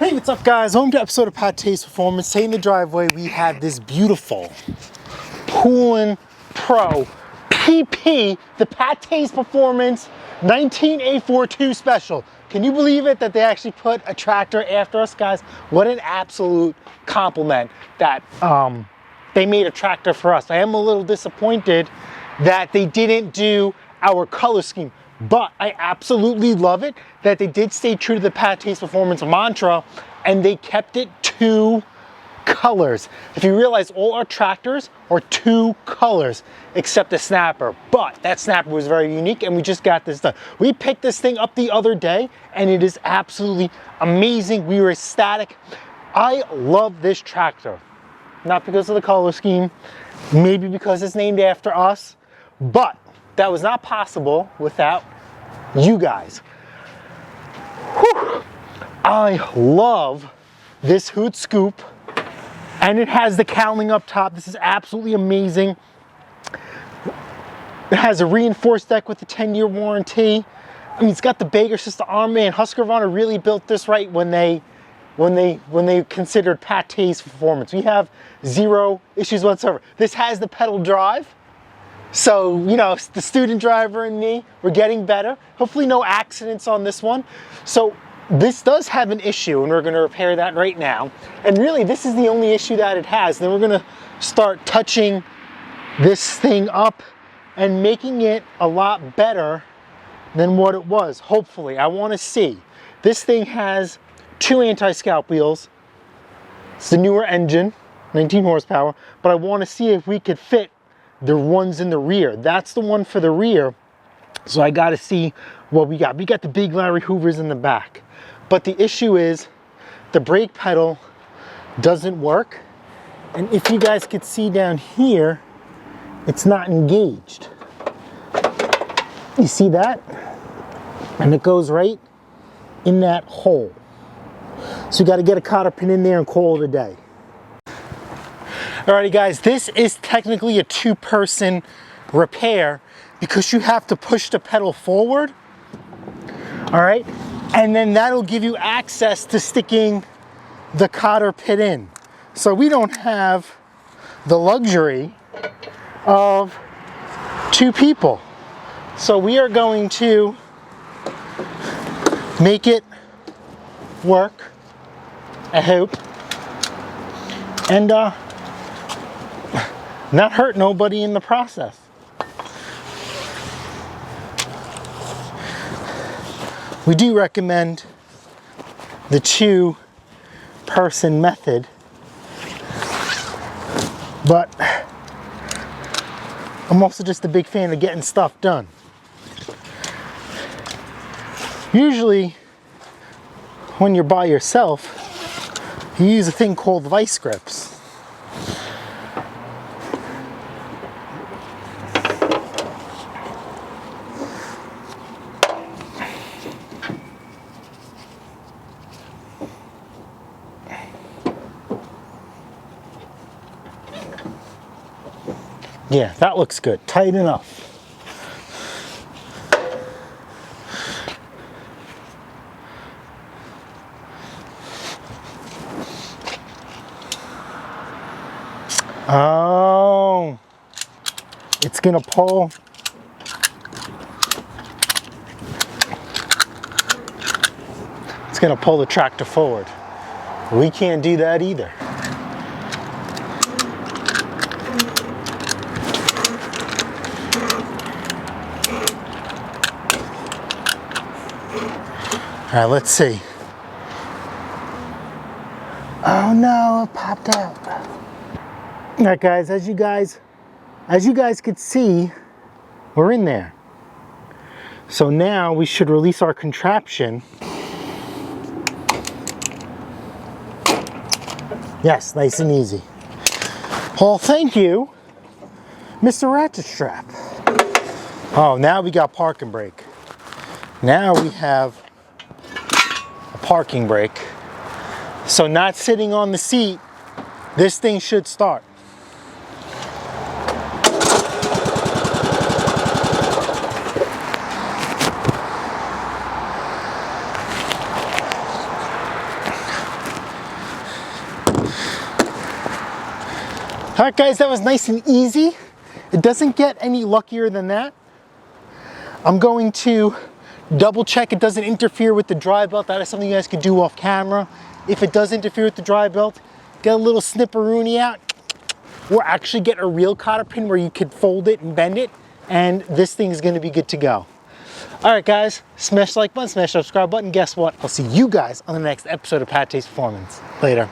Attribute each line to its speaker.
Speaker 1: Hey, what's up guys? Welcome to episode of PATTAY'S Performance. Today in the driveway we have this beautiful Poolin Pro PP, the PATTAY'S Performance 19842 Special. Can you believe it that they actually put a tractor after us, guys? What an absolute compliment that they made a tractor for us. I am a little disappointed that they didn't do our color scheme, but I absolutely love it that they did stay true to the PATTAY'S Performance mantra and they kept it two colors. If you realize, all our tractors are two colors except the snapper, but that snapper was very unique and we just got this done. We picked this thing up the other day and it is absolutely amazing. We were ecstatic. I love this tractor, not because of the color scheme, maybe because it's named after us, but that was not possible without you guys. Whew. I love this hood scoop, and it has the cowling up top. This is absolutely amazing. It has a reinforced deck with a 10-year warranty. I mean, it's got the Baker system arm. Man, Husqvarna really built this right when they considered PATTAY'S Performance. We have zero issues whatsoever. This has the pedal drive. So, you know, the student driver and me, we're getting better. Hopefully no accidents on this one. So this does have an issue and we're gonna repair that right now. And really this is the only issue that it has. Then we're gonna start touching this thing up and making it a lot better than what it was, hopefully. I wanna see. This thing has 2 anti-scalp wheels. It's the newer engine, 19 horsepower, but I wanna see if we could fit the ones in the rear. That's the one for the rear. So I got to see what we got. We got the big Larry Hoovers in the back. But the issue is the brake pedal doesn't work. And if you guys could see down here, it's not engaged. You see that? And it goes right in that hole. So you got to get a cotter pin in there and call it a day. Alrighty guys, this is technically a 2-person repair because you have to push the pedal forward, all right? And then that'll give you access to sticking the cotter pin in. So we don't have the luxury of 2 people. So we are going to make it work, I hope. And not hurt nobody in the process. We do recommend the 2-person method, but I'm also just a big fan of getting stuff done. Usually, when you're by yourself, you use a thing called vice grips. Yeah, that looks good. Tight enough. Oh, it's gonna pull. It's gonna pull the tractor forward. We can't do that either. All right, let's see. Oh no, it popped out. All right, guys, as you guys could see, we're in there. So now we should release our contraption. Yes, nice and easy. Well, thank you, Mr. Ratchet Strap. Oh, now we got parking brake. Now we have a parking brake. So not sitting on the seat, this thing should start. All right, guys, that was nice and easy. It doesn't get any luckier than that. I'm going to double check it doesn't interfere with the dry belt. That is something you guys could do off camera. If it does interfere with the dry belt, get a little snipperoonie out, or actually get a real cotter pin where you could fold it and bend it, and this thing is gonna be good to go. All right, guys, smash the like button, smash the subscribe button. Guess what? I'll see you guys on the next episode of PATTAY'S Performance. Later.